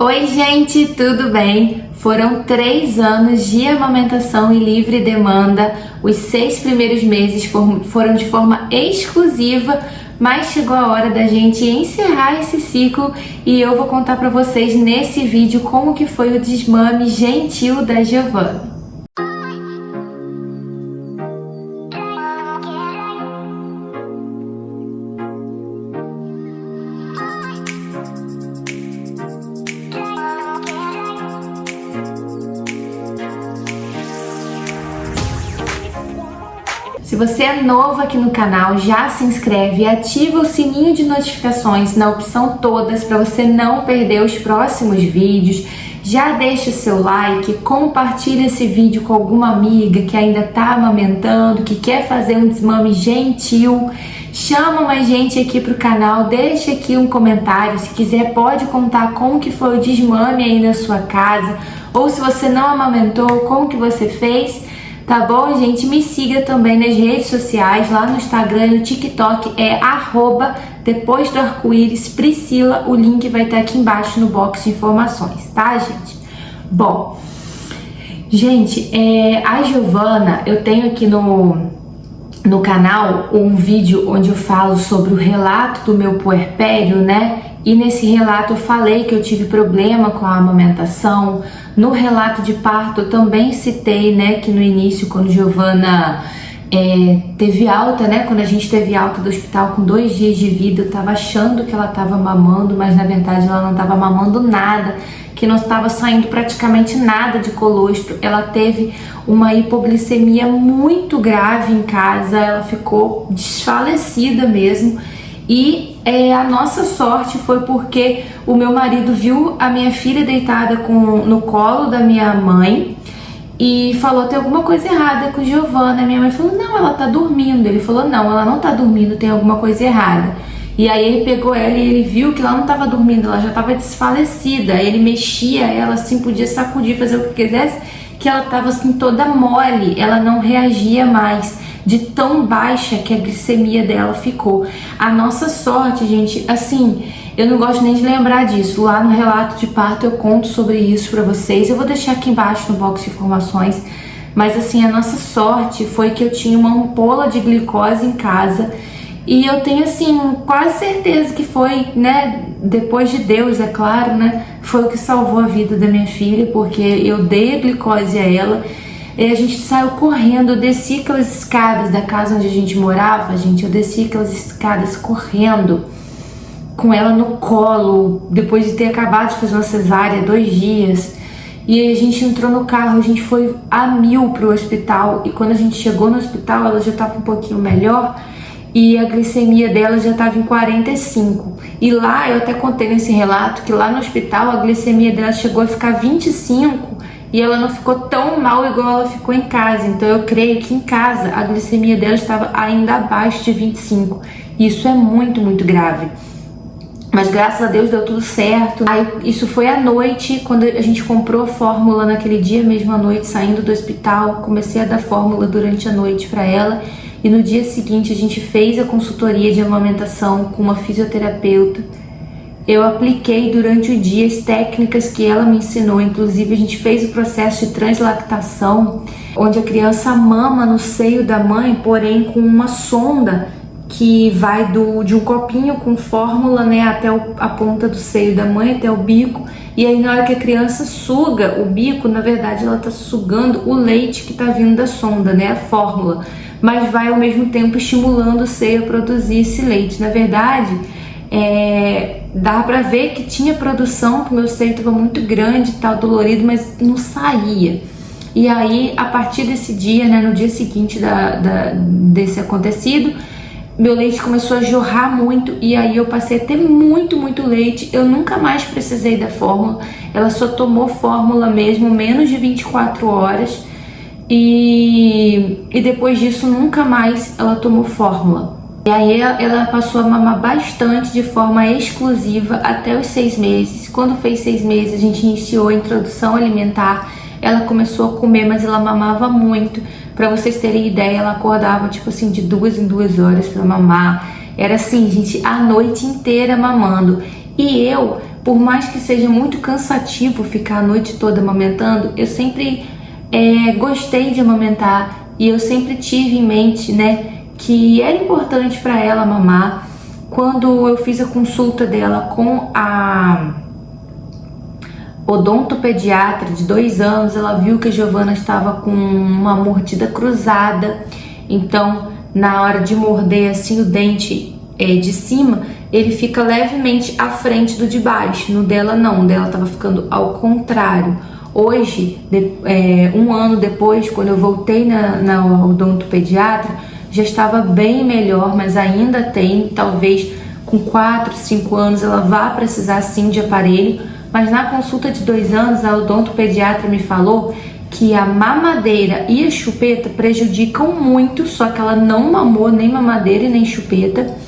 Oi gente, tudo bem? Foram 3 anos de amamentação e livre demanda. Os 6 primeiros meses foram de forma exclusiva, mas chegou a hora da gente encerrar esse ciclo e eu vou contar para vocês nesse vídeo como que foi o desmame gentil da Giovana. Se você é novo aqui no canal, já se inscreve e ativa o sininho de notificações na opção todas para você não perder os próximos vídeos. Já deixa o seu like, compartilha esse vídeo com alguma amiga que ainda está amamentando, que quer fazer um desmame gentil. Chama mais gente aqui pro canal, deixa aqui um comentário, se quiser pode contar como que foi o desmame aí na sua casa, ou se você não amamentou, como que você fez. Tá bom, gente? Me siga também nas redes sociais, lá no Instagram e no TikTok, é @depoisdoarco-íris Priscila. O link vai estar aqui embaixo no box de informações, tá, gente? Bom, gente, a Giovana, eu tenho aqui no canal um vídeo onde eu falo sobre o relato do meu puerpério, né? E nesse relato eu falei que eu tive problema com a amamentação. No relato de parto eu também citei, né, que no início, quando Giovana teve alta, né, quando a gente teve alta do hospital com 2 dias de vida, eu tava achando que ela tava mamando, mas na verdade ela não tava mamando nada, que não estava saindo praticamente nada de colostro. Ela teve uma hipoglicemia muito grave em casa, ela ficou desfalecida mesmo. E a nossa sorte foi porque o meu marido viu a minha filha deitada no colo da minha mãe e falou: tem alguma coisa errada com Giovana. Minha mãe falou: não, ela tá dormindo. Ele falou: não, ela não tá dormindo, tem alguma coisa errada. E aí ele pegou ela e ele viu que ela não tava dormindo, ela já tava desfalecida. Aí ele mexia ela assim, podia sacudir, fazer o que quisesse, que ela tava assim toda mole, ela não reagia mais, de tão baixa que a glicemia dela ficou. A nossa sorte, gente, assim, eu não gosto nem de lembrar disso. Lá no relato de parto eu conto sobre isso pra vocês. Eu vou deixar aqui embaixo no box de informações. Mas assim, a nossa sorte foi que eu tinha uma ampola de glicose em casa. E eu tenho assim, quase certeza que foi, né, depois de Deus, é claro, né, foi o que salvou a vida da minha filha, porque eu dei a glicose a ela. E a gente saiu correndo, eu desci aquelas escadas da casa onde a gente morava, gente, eu desci aquelas escadas correndo, com ela no colo, depois de ter acabado de fazer uma cesárea, 2 dias. E aí a gente entrou no carro, a gente foi a 1000 pro hospital, e quando a gente chegou no hospital, ela já estava um pouquinho melhor, e a glicemia dela já estava em 45. E lá, eu até contei nesse relato, que lá no hospital a glicemia dela chegou a ficar 25, e ela não ficou tão mal igual ela ficou em casa. Então eu creio que em casa a glicemia dela estava ainda abaixo de 25. Isso é muito, muito grave. Mas graças a Deus deu tudo certo. Aí, isso foi à noite, quando a gente comprou a fórmula naquele dia mesmo à noite, saindo do hospital. Comecei a dar fórmula durante a noite para ela. E no dia seguinte a gente fez a consultoria de amamentação com uma fisioterapeuta. Eu apliquei durante o dia as técnicas que ela me ensinou. Inclusive a gente fez o processo de translactação, onde a criança mama no seio da mãe, porém com uma sonda que vai de um copinho com fórmula, né, até a ponta do seio da mãe, até o bico. E aí na hora que a criança suga o bico, na verdade ela tá sugando o leite que tá vindo da sonda, né, a fórmula. Mas vai ao mesmo tempo estimulando o seio a produzir esse leite. Na verdade, dava pra ver que tinha produção, que o meu seio estava muito grande e tal, dolorido, mas não saía. E aí, a partir desse dia, né, no dia seguinte desse acontecido, meu leite começou a jorrar muito, e aí eu passei a ter muito, muito leite. Eu nunca mais precisei da fórmula, ela só tomou fórmula mesmo menos de 24 horas, e depois disso nunca mais ela tomou fórmula. E aí ela passou a mamar bastante de forma exclusiva até os 6 meses. Quando fez 6 meses, a gente iniciou a introdução alimentar. Ela começou a comer, mas ela mamava muito. Pra vocês terem ideia, ela acordava tipo assim de 2 em 2 horas pra mamar. Era assim, gente, a noite inteira mamando. E eu, por mais que seja muito cansativo ficar a noite toda amamentando, eu sempre gostei de amamentar e eu sempre tive em mente, né, que era importante para ela mamar. Quando eu fiz a consulta dela com a odontopediatra de 2 anos, ela viu que a Giovana estava com uma mordida cruzada. Então, na hora de morder assim o dente de cima, ele fica levemente à frente do de baixo. No dela não, o dela estava ficando ao contrário. Hoje, 1 ano depois, quando eu voltei na odontopediatra, já estava bem melhor, mas ainda tem, talvez com 4, 5 anos ela vá precisar sim de aparelho. Mas na consulta de 2 anos, a odontopediatra me falou que a mamadeira e a chupeta prejudicam muito, só que ela não mamou nem mamadeira e nem chupeta.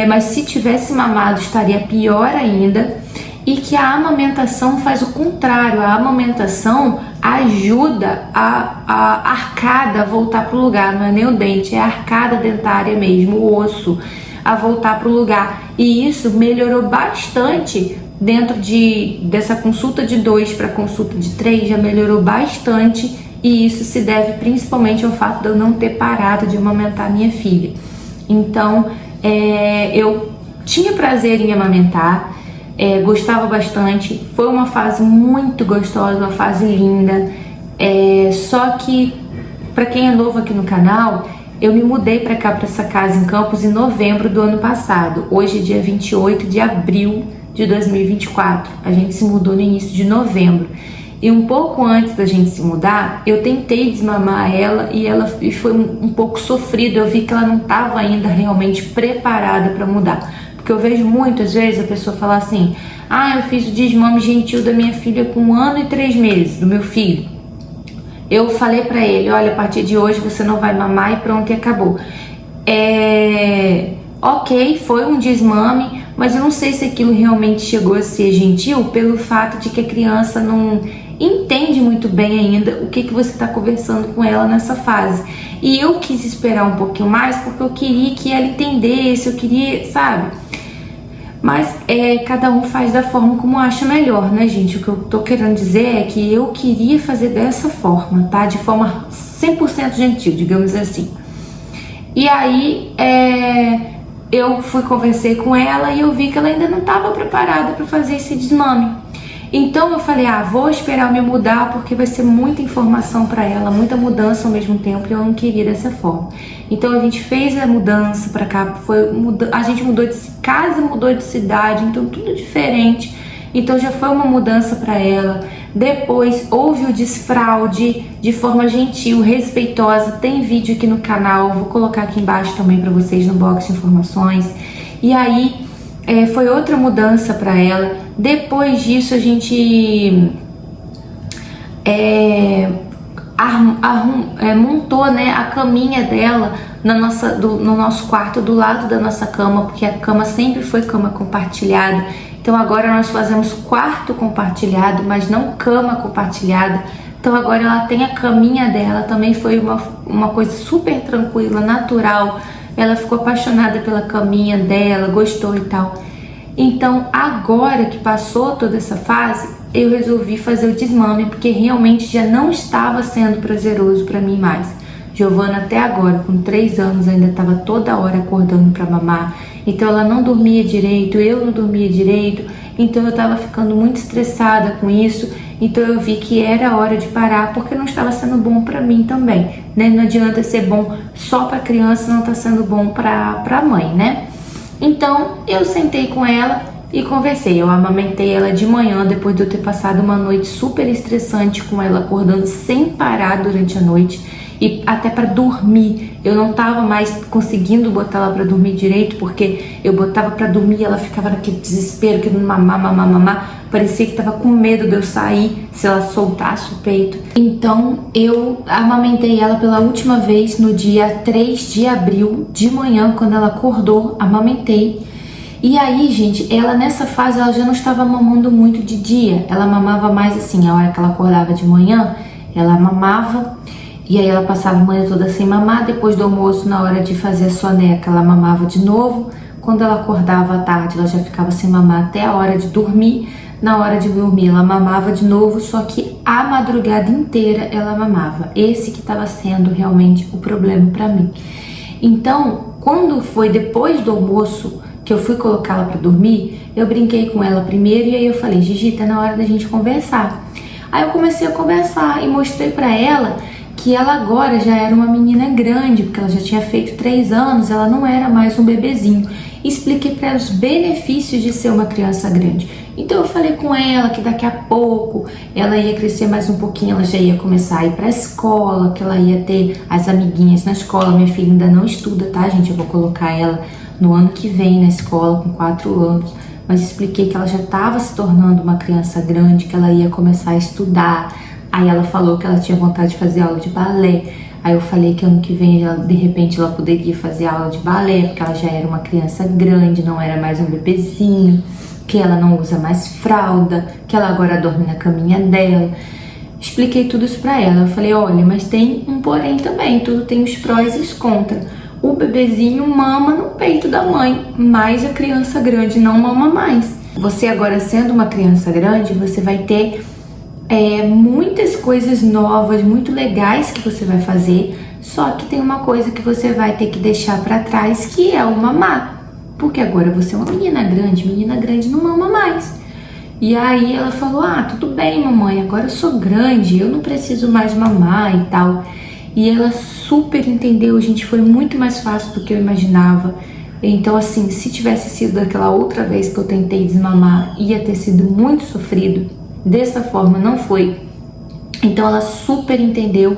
Mas se tivesse mamado estaria pior ainda, e que a amamentação faz o contrário. A amamentação ajuda a arcada a voltar para o lugar, não é nem o dente, é a arcada dentária mesmo, o osso, a voltar para o lugar. E isso melhorou bastante dentro dessa consulta de 2 para consulta de 3, já melhorou bastante, e isso se deve principalmente ao fato de eu não ter parado de amamentar minha filha. Então, eu tinha prazer em amamentar, gostava bastante, foi uma fase muito gostosa, uma fase linda, só que, para quem é novo aqui no canal, eu me mudei para cá, para essa casa em Campos, em novembro do ano passado. Hoje é dia 28 de abril de 2024, a gente se mudou no início de novembro. E um pouco antes da gente se mudar, eu tentei desmamar ela e foi um pouco sofrido. Eu vi que ela não estava ainda realmente preparada para mudar. Porque eu vejo muitas vezes a pessoa falar assim: ah, eu fiz o desmame gentil da minha filha com 1 ano e 3 meses, do meu filho. Eu falei para ele: olha, a partir de hoje você não vai mamar, e pronto, e acabou. Ok, foi um desmame, mas eu não sei se aquilo realmente chegou a ser gentil pelo fato de que a criança não entende muito bem ainda o que você está conversando com ela nessa fase. E eu quis esperar um pouquinho mais porque eu queria que ela entendesse, eu queria, sabe? Mas cada um faz da forma como acha melhor, né, gente? O que eu tô querendo dizer é que eu queria fazer dessa forma, tá? De forma 100% gentil, digamos assim. E aí, eu conversei com ela e eu vi que ela ainda não estava preparada para fazer esse desmame. Então eu falei: vou esperar eu me mudar, porque vai ser muita informação para ela, muita mudança ao mesmo tempo, e eu não queria dessa forma. Então a gente fez a mudança para cá, a gente mudou de casa, mudou de cidade, então tudo diferente. Então já foi uma mudança para ela. Depois houve o desfraude de forma gentil, respeitosa. Tem vídeo aqui no canal, vou colocar aqui embaixo também para vocês no box de informações. E aí foi outra mudança para ela. Depois disso a gente montou, né, a caminha dela no nosso quarto, do lado da nossa cama, porque a cama sempre foi cama compartilhada. Então agora nós fazemos quarto compartilhado, mas não cama compartilhada. Então agora ela tem a caminha dela, também foi uma coisa super tranquila, natural. Ela ficou apaixonada pela caminha dela, gostou e tal. Então agora que passou toda essa fase, eu resolvi fazer o desmame, porque realmente já não estava sendo prazeroso para mim mais. Giovana até agora, com 3 anos, ainda estava toda hora acordando para mamar. Então ela não dormia direito, eu não dormia direito. Então eu estava ficando muito estressada com isso. Então eu vi que era hora de parar, porque não estava sendo bom para mim também, né? Não adianta ser bom só para criança, não está sendo bom para a mãe, né? Então eu sentei com ela e conversei. Eu amamentei ela de manhã, depois de eu ter passado uma noite super estressante com ela, acordando sem parar durante a noite. E até para dormir, eu não tava mais conseguindo botar ela para dormir direito, porque eu botava para dormir e ela ficava naquele desespero, querendo mamar. Parecia que tava com medo de eu sair se ela soltasse o peito. Então eu amamentei ela pela última vez no dia 3 de abril, de manhã, quando ela acordou, amamentei. E aí, gente, ela nessa fase ela já não estava mamando muito de dia. Ela mamava mais assim, a hora que ela acordava de manhã, ela mamava. E aí ela passava a manhã toda sem mamar. Depois do almoço, na hora de fazer a soneca, ela mamava de novo. Quando ela acordava à tarde, ela já ficava sem mamar até a hora de dormir. Na hora de dormir, ela mamava de novo, só que a madrugada inteira ela mamava. Esse que estava sendo realmente o problema para mim. Então, quando foi depois do almoço que eu fui colocá-la para dormir, eu brinquei com ela primeiro e aí eu falei: Gigi, tá na hora da gente conversar. Aí eu comecei a conversar e mostrei para ela que ela agora já era uma menina grande, porque ela já tinha feito 3 anos, ela não era mais um bebezinho. Expliquei para ela os benefícios de ser uma criança grande. Então eu falei com ela que daqui a pouco ela ia crescer mais um pouquinho, ela já ia começar a ir para a escola, que ela ia ter as amiguinhas na escola. Minha filha ainda não estuda, tá, gente? Eu vou colocar ela no ano que vem na escola, com 4 anos. Mas expliquei que ela já estava se tornando uma criança grande, que ela ia começar a estudar. Aí ela falou que ela tinha vontade de fazer aula de balé. Aí eu falei que ano que vem, de repente, ela poderia fazer aula de balé, porque ela já era uma criança grande, não era mais um bebezinho, que ela não usa mais fralda, que ela agora dorme na caminha dela. Expliquei tudo isso pra ela. Eu falei: olha, mas tem um porém também, tudo tem os prós e os contras. O bebezinho mama no peito da mãe, mas a criança grande não mama mais. Você agora, sendo uma criança grande, você vai ter muitas coisas novas, muito legais que você vai fazer, só que tem uma coisa que você vai ter que deixar pra trás, que é o mamar, porque agora você é uma menina grande não mama mais. E aí ela falou: ah, tudo bem, mamãe, agora eu sou grande, eu não preciso mais mamar e tal. E ela super entendeu, gente, foi muito mais fácil do que eu imaginava. Então, assim, se tivesse sido daquela outra vez que eu tentei desmamar, ia ter sido muito sofrido. Dessa forma não foi. Então ela super entendeu,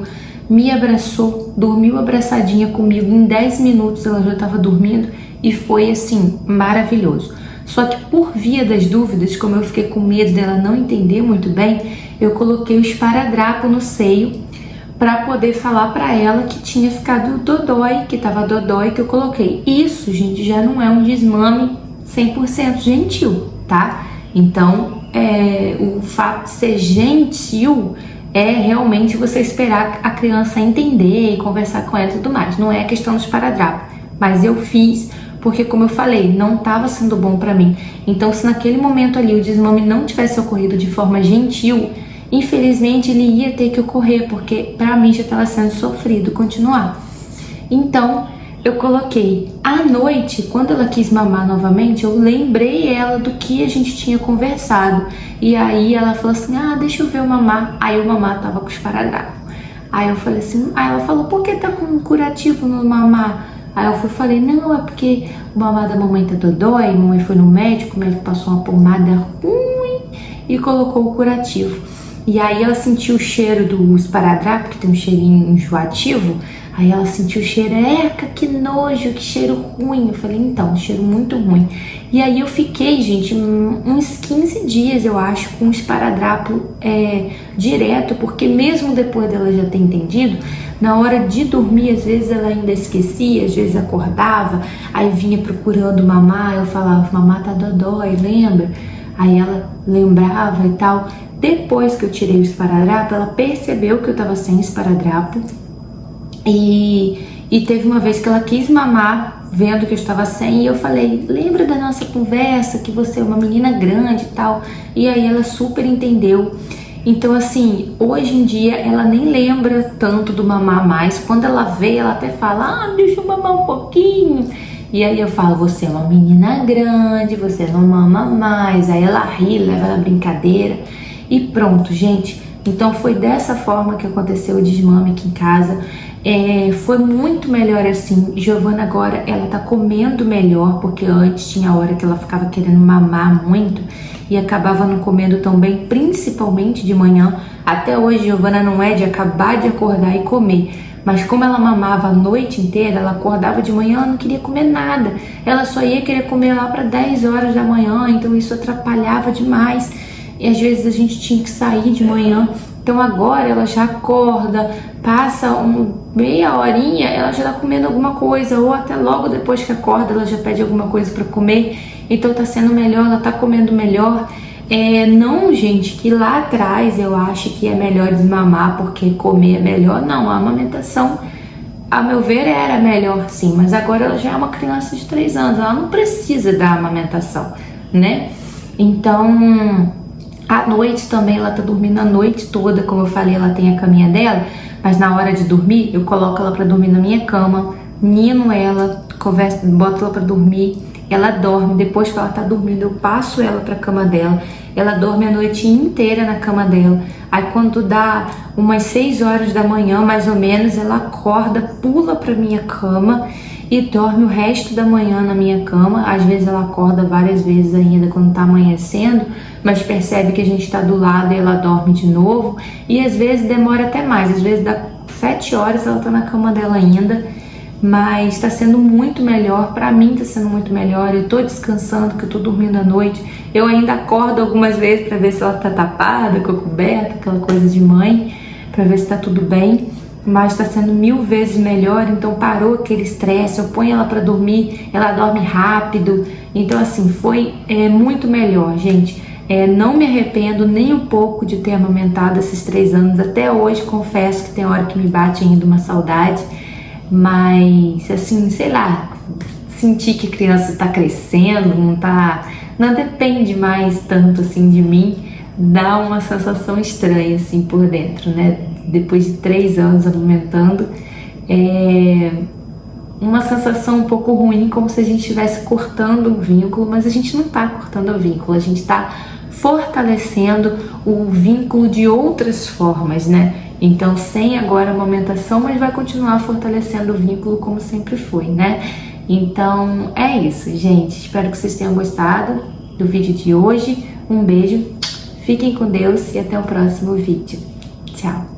me abraçou, dormiu abraçadinha comigo. Em 10 minutos ela já estava dormindo e foi assim, maravilhoso. Só que por via das dúvidas, como eu fiquei com medo dela não entender muito bem, eu coloquei o esparadrapo no seio para poder falar para ela que tinha ficado dodói, que estava dodói, que eu coloquei. Isso, gente, já não é um desmame 100% gentil, tá? Então, o fato de ser gentil é realmente você esperar a criança entender e conversar com ela e tudo mais. Não é a questão do esparadrapo. Mas eu fiz porque, como eu falei, não estava sendo bom para mim. Então, se naquele momento ali o desmame não tivesse ocorrido de forma gentil, infelizmente ele ia ter que ocorrer, porque para mim já estava sendo sofrido continuar. Então, eu coloquei à noite, quando ela quis mamar novamente, eu lembrei ela do que a gente tinha conversado. E aí ela falou assim: ah, deixa eu ver o mamar. Aí o mamar tava com esparadrapo. Aí eu falei assim, aí ela falou: por que tá com um curativo no mamar? Aí eu falei: não, é porque o mamar da mamãe tá dodói, a mamãe foi no médico, o médico passou uma pomada ruim e colocou o curativo. E aí ela sentiu o cheiro do esparadrapo, que tem um cheirinho enjoativo. Aí ela sentiu o cheiro: eca, que nojo, que cheiro ruim. Eu falei: então, cheiro muito ruim. E aí eu fiquei, gente, uns 15 dias, eu acho, com o esparadrapo direto, porque mesmo depois dela já ter entendido, na hora de dormir, às vezes ela ainda esquecia, às vezes acordava, aí vinha procurando mamar, eu falava: mamar tá dodói, lembra? Aí ela lembrava e tal. Depois que eu tirei o esparadrapo, ela percebeu que eu tava sem esparadrapo. E teve uma vez que ela quis mamar, vendo que eu estava sem, e eu falei: lembra da nossa conversa, que você é uma menina grande e tal? E aí ela super entendeu. Então, assim, hoje em dia ela nem lembra tanto do mamar mais. Quando ela vê, ela até fala: ah, deixa eu mamar um pouquinho. E aí eu falo: você é uma menina grande, você não mama mais. Aí ela ri, leva na brincadeira e pronto, gente. Então foi dessa forma que aconteceu o desmame aqui em casa. Foi muito melhor assim. Giovana agora, ela tá comendo melhor, porque antes tinha hora que ela ficava querendo mamar muito e acabava não comendo tão bem, principalmente de manhã. Até hoje, Giovana não é de acabar de acordar e comer, mas como ela mamava a noite inteira, ela acordava de manhã, ela não queria comer nada. Ela só ia querer comer lá para 10 horas da manhã, então isso atrapalhava demais. E às vezes a gente tinha que sair de manhã. Então agora ela já acorda, passa meia horinha, ela já tá comendo alguma coisa, ou até logo depois que acorda ela já pede alguma coisa para comer. Então tá sendo melhor, ela tá comendo melhor. Não, gente, que lá atrás eu acho que é melhor desmamar porque comer é melhor. Não, a amamentação a meu ver era melhor sim, mas agora ela já é uma criança de 3 anos, ela não precisa da amamentação, né? Então, à noite também ela tá dormindo a noite toda, como eu falei, ela tem a caminha dela, mas na hora de dormir eu coloco ela pra dormir na minha cama, nino ela, converso, boto ela pra dormir, ela dorme, depois que ela tá dormindo eu passo ela pra cama dela, ela dorme a noite inteira na cama dela, aí quando dá umas 6 horas da manhã mais ou menos, ela acorda, pula pra minha cama e dorme o resto da manhã na minha cama. Às vezes ela acorda várias vezes ainda quando tá amanhecendo, mas percebe que a gente tá do lado e ela dorme de novo, e às vezes demora até mais, às vezes dá 7 horas ela tá na cama dela ainda, mas tá sendo muito melhor, pra mim tá sendo muito melhor, eu tô descansando, que eu tô dormindo à noite, eu ainda acordo algumas vezes pra ver se ela tá tapada, com a coberta, aquela coisa de mãe, pra ver se tá tudo bem, mas tá sendo 1000 vezes melhor, então parou aquele estresse, eu ponho ela pra dormir, ela dorme rápido, então assim, foi muito melhor, gente. Não me arrependo nem um pouco de ter amamentado esses 3 anos, até hoje confesso que tem hora que me bate ainda uma saudade, mas assim, sei lá, sentir que a criança tá crescendo, não depende mais tanto assim de mim, dá uma sensação estranha assim por dentro, né? Depois de 3 anos amamentando, uma sensação um pouco ruim, como se a gente estivesse cortando um vínculo, mas a gente não tá cortando o vínculo, a gente tá fortalecendo o vínculo de outras formas, né? Então, sem agora a amamentação, mas vai continuar fortalecendo o vínculo como sempre foi, né? Então, é isso, gente. Espero que vocês tenham gostado do vídeo de hoje. Um beijo, fiquem com Deus e até o próximo vídeo. Tchau!